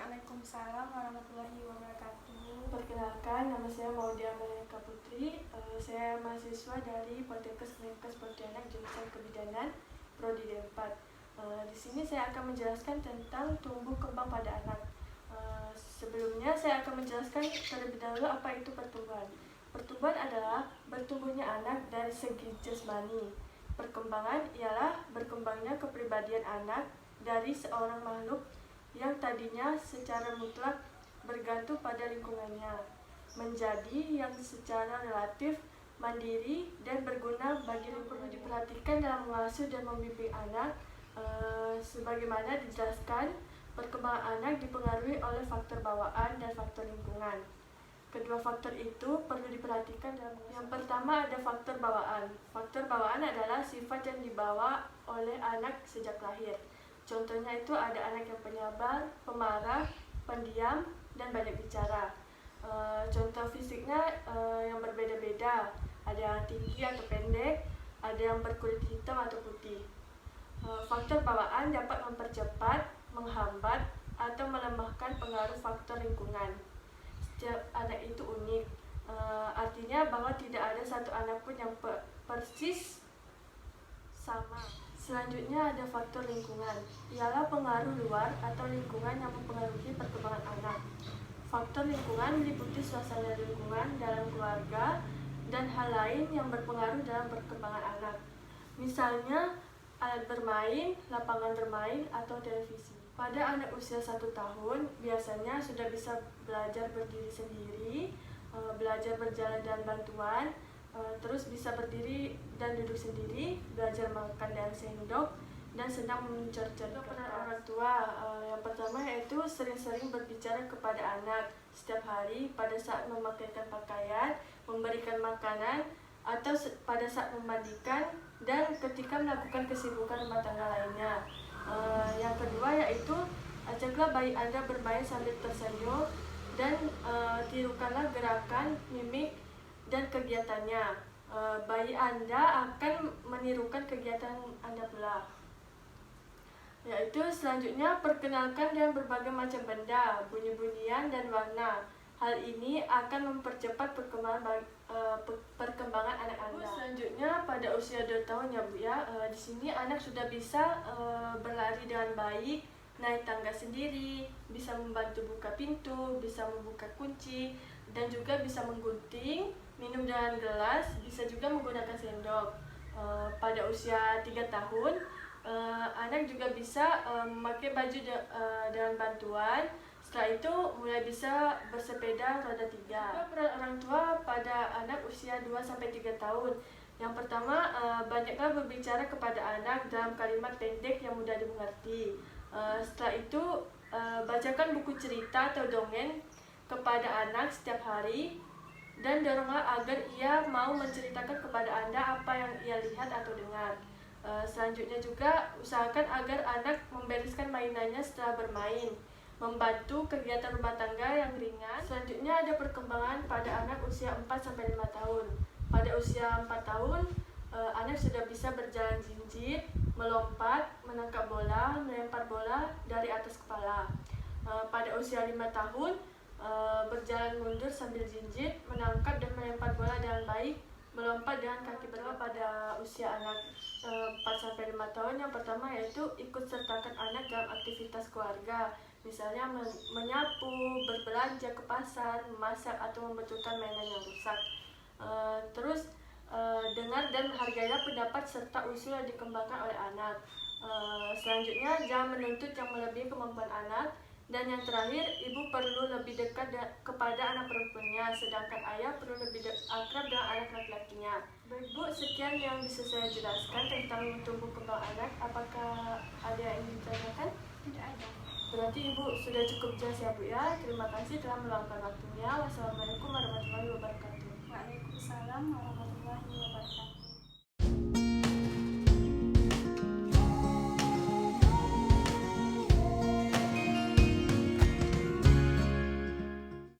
Waalaikumsalam warahmatullahi wabarakatuh. Perkenalkan, nama saya Maudia Meleka Putri. Saya mahasiswa dari Poltekkes Menkes Pontianak jurusan Kebidanan Prodi D4. Di sini saya akan menjelaskan tentang tumbuh kembang pada anak. Sebelumnya saya akan menjelaskan terlebih dahulu apa itu pertumbuhan. Pertumbuhan adalah bertumbuhnya anak dari segi jasmani. Perkembangan ialah berkembangnya kepribadian anak dari seorang makhluk yang tadinya secara mutlak bergantung pada lingkungannya, menjadi yang secara relatif mandiri dan berguna bagi lingkungan. Perlu diperhatikan dalam mengasuh dan membimbing anak, sebagaimana dijelaskan, perkembangan anak dipengaruhi oleh faktor bawaan dan faktor lingkungan. Kedua faktor itu perlu diperhatikan dalam yang pertama ada faktor bawaan. Faktor bawaan adalah sifat yang dibawa oleh anak sejak lahir. Contohnya itu ada anak yang penyabar, pemarah, pendiam, dan banyak bicara. Contoh fisiknya yang berbeda-beda. Ada yang tinggi atau pendek, ada yang berkulit hitam atau putih. Faktor bawaan dapat mempercepat, menghambat, atau melemahkan pengaruh faktor lingkungan. Setiap anak itu unik, artinya bahwa tidak ada satu anak pun yang persis sama. Selanjutnya ada faktor lingkungan, ialah pengaruh luar atau lingkungan yang mempengaruhi perkembangan anak. Faktor lingkungan meliputi suasana lingkungan dalam keluarga dan hal lain yang berpengaruh dalam perkembangan anak. Misalnya alat bermain, lapangan bermain, atau televisi. Pada anak usia 1 tahun, biasanya sudah bisa belajar berdiri sendiri, belajar berjalan dan bantuan, terus bisa berdiri dan duduk sendiri, belajar makan dengan sendok, dan senang mencercer peran orang tua. Yang pertama yaitu sering-sering berbicara kepada anak setiap hari pada saat memakaikan pakaian, memberikan makanan, atau pada saat memandikan, dan ketika melakukan kesibukan rumah tangga lainnya. Yang kedua yaitu ajaklah bayi Anda bermain sambil tersenyum dan tirukanlah gerakan, mimik, dan kegiatannya. Bayi Anda akan menirukan kegiatan Anda pula. Yaitu selanjutnya perkenalkan dengan berbagai macam benda, bunyi-bunyian, dan warna. Hal ini akan mempercepat perkembangan anak Anda. Selanjutnya pada usia 2 tahun ya Bu ya, di sini anak sudah bisa berlari dengan baik, naik tangga sendiri, bisa membantu buka pintu, bisa membuka kunci, dan juga bisa menggunting, minum dengan gelas, bisa juga menggunakan sendok. Pada usia 3 tahun, anak juga bisa memakai baju dengan bantuan. Setelah itu mulai bisa bersepeda roda 3. Peran orang tua pada anak usia 2-3 tahun. Yang pertama, banyaklah berbicara kepada anak dalam kalimat pendek yang mudah dimengerti. Setelah itu, bacakan buku cerita atau dongeng kepada anak setiap hari, dan doronglah agar ia mau menceritakan kepada Anda apa yang ia lihat atau dengar. Selanjutnya juga, usahakan agar anak membereskan mainannya setelah bermain, membantu kegiatan rumah tangga yang ringan. Selanjutnya ada perkembangan pada anak usia 4-5 tahun. Pada usia 4 tahun, anak sudah bisa berjalan jinjit, melompat, menangkap bola, melempar bola dari atas kepala. Pada usia 5 tahun, berjalan mundur sambil jinjit, menangkap dan melempar bola dengan baik, melompat dengan kaki berdua. Pada usia anak 4-5 tahun, yang pertama yaitu ikut sertakan anak dalam aktivitas keluarga, misalnya menyapu, berbelanja ke pasar, memasak, atau membetulkan mainan yang rusak. Terus dengar dan hargailah pendapat serta usul yang dikembangkan oleh anak. Selanjutnya, jangan menuntut yang melebihi kemampuan anak. Dan yang terakhir, ibu perlu lebih dekat kepada anak perempuannya, sedangkan ayah perlu lebih akrab dengan anak laki-lakinya. Baik Bu, sekian yang bisa saya jelaskan tentang tumbuh kembang anak. Apakah ada yang ingin ditanyakan? Tidak ada. Berarti Ibu sudah cukup jelas ya Bu ya. Terima kasih telah meluangkan waktunya. Wassalamualaikum warahmatullahi wabarakatuh. Waalaikumsalam warahmatullahi wabarakatuh.